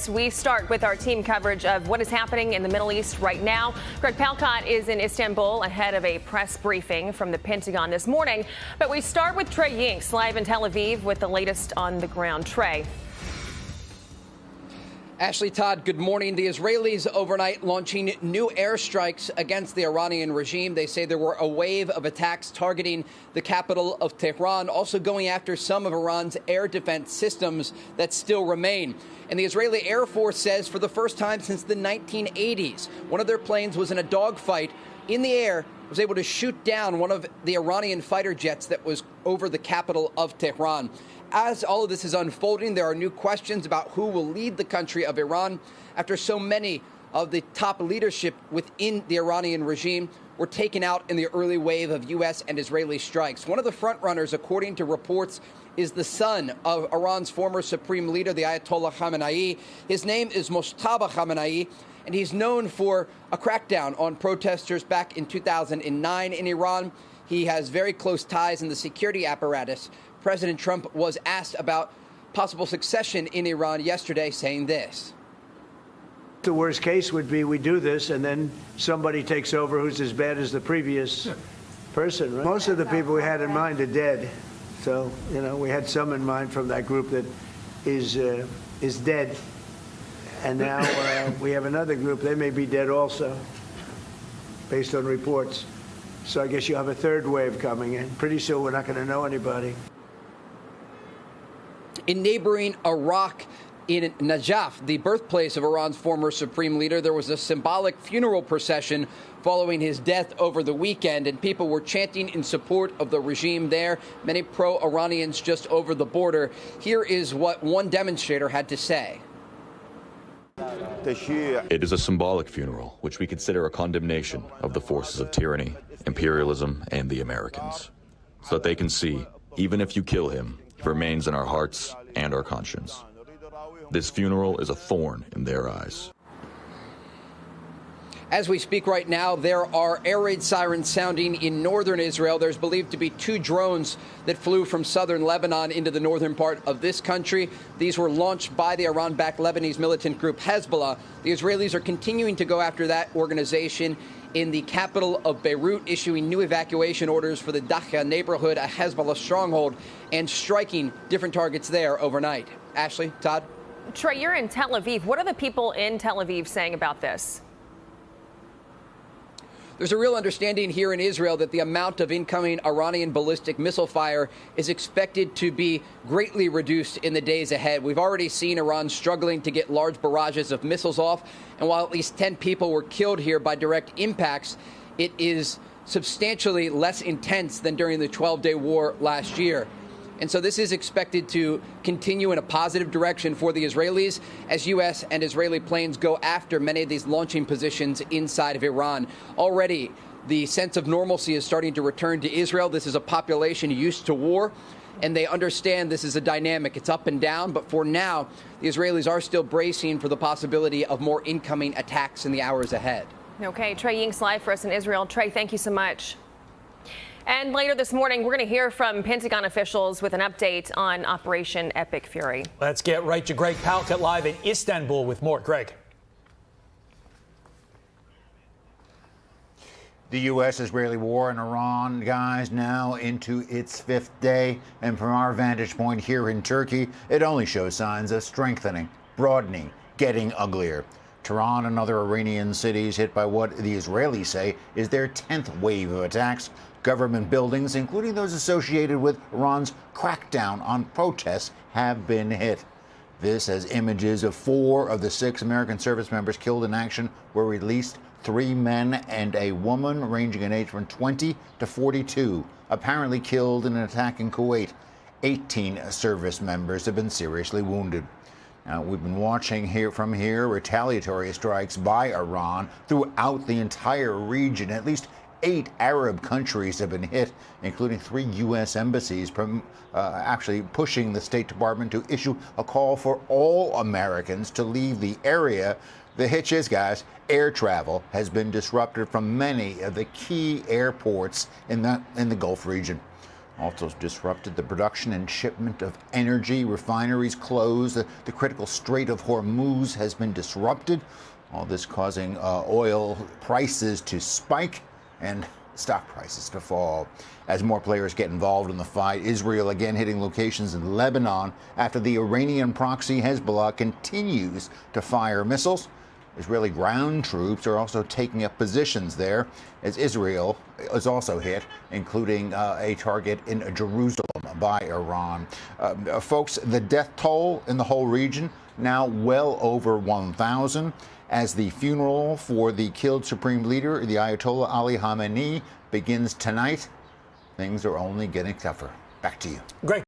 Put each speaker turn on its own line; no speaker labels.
this, we start with our team coverage of what is happening in the Middle East right now. Greg Palcott is in Istanbul ahead of a press briefing from the Pentagon this morning. But we start with Trey Yinks live in Tel Aviv with the latest on the ground. Trey.
Ashley, Todd, good morning. The Israelis overnight launching new airstrikes against the Iranian regime. They say there were a wave of attacks targeting the capital of Tehran, also going after some of Iran's air defense systems that still remain. And the Israeli Air Force says for the first time since the 1980s, one of their planes was in a dogfight in the air, was able to shoot down one of the Iranian fighter jets that was over the capital of Tehran. As all of this is unfolding, there are new questions about who will lead the country of Iran after so many of the top leadership within the Iranian regime were taken out in the early wave of U.S. and Israeli strikes. One of the frontrunners, according to reports, is the son of Iran's former supreme leader, the Ayatollah Khamenei. His name is Mojtaba Khamenei, and he's known for a crackdown on protesters back in 2009 in Iran. He has very close ties in the security apparatus. President Trump was asked about possible succession in Iran yesterday, saying this.
The worst case would be we do this and then somebody takes over who's as bad as the previous person. Right? Most of the people we had in mind are dead. So, you know, we had some in mind from that group that is dead. And now we have another group. They may be dead also, based on reports. So I guess you have a third wave coming in. Pretty soon we're not going to know anybody.
In neighboring Iraq, in Najaf, the birthplace of Iran's former supreme leader, there was a symbolic funeral procession following his death over the weekend, and people were chanting in support of the regime there, many pro-Iranians just over the border. Here is what one demonstrator had to say.
It is a symbolic funeral, which we consider a condemnation of the forces of tyranny, imperialism, and the Americans, so that they can see, even if you kill him, he remains in our hearts and our conscience. This funeral is a thorn in their eyes.
As we speak right now, there are air raid sirens sounding in northern Israel. There's believed to be 2 drones that flew from southern Lebanon into the northern part of this country. These were launched by the Iran-backed Lebanese militant group Hezbollah. The Israelis are continuing to go after that organization in the capital of Beirut, issuing new evacuation orders for the Dakhya neighborhood, a Hezbollah stronghold, and striking different targets there overnight. Ashley, Todd?
Trey, you're in Tel Aviv. What are the people in Tel Aviv saying about this?
There's a real understanding here in Israel that the amount of incoming Iranian ballistic missile fire is expected to be greatly reduced in the days ahead. We've already seen Iran struggling to get large barrages of missiles off, and while at least 10 people were killed here by direct impacts, it is substantially less intense than during the 12-day war last year. And so this is expected to continue in a positive direction for the Israelis as U.S. and Israeli planes go after many of these launching positions inside of Iran. Already, the sense of normalcy is starting to return to Israel. This is a population used to war, and they understand this is a dynamic. It's up and down, but for now, the Israelis are still bracing for the possibility of more incoming attacks in the hours ahead.
Okay, Trey Yinks live for us in Israel. Trey, thank you so much. And later this morning, we're going to hear from Pentagon officials with an update on Operation Epic Fury.
Let's get right to Greg Palcott live in Istanbul with more. Greg.
The U.S.-Israeli war in Iran, guys, now into its 5th day. And from our vantage point here in Turkey, it only shows signs of strengthening, broadening, getting uglier. Tehran and other Iranian cities hit by what the Israelis say is their 10th wave of attacks. Government buildings, including those associated with Iran's crackdown on protests, have been hit. This as images of 4 of the 6 American service members killed in action were released. 3 men and a woman ranging in age from 20 to 42, apparently killed in an attack in Kuwait. 18 service members have been seriously wounded. Now, we've been watching from here retaliatory strikes by Iran throughout the entire region. At least 8 Arab countries have been hit, including 3 U.S. embassies, actually pushing the State Department to issue a call for all Americans to leave the area. The hitch is, guys, air travel has been disrupted from many of the key airports in the Gulf region. Also disrupted the production and shipment of energy. Refineries closed. The critical Strait of Hormuz has been disrupted. All this causing oil prices to spike and stock prices to fall. As more players get involved in the fight, Israel again hitting locations in Lebanon after the Iranian proxy Hezbollah continues to fire missiles. Israeli ground troops are also taking up positions there as Israel is also hit, including a target in Jerusalem by Iran. Folks, the death toll in the whole region now well over 1,000 as the funeral for the killed supreme leader, the Ayatollah Ali Khamenei, begins tonight. Things are only getting tougher. Back to you.
Great.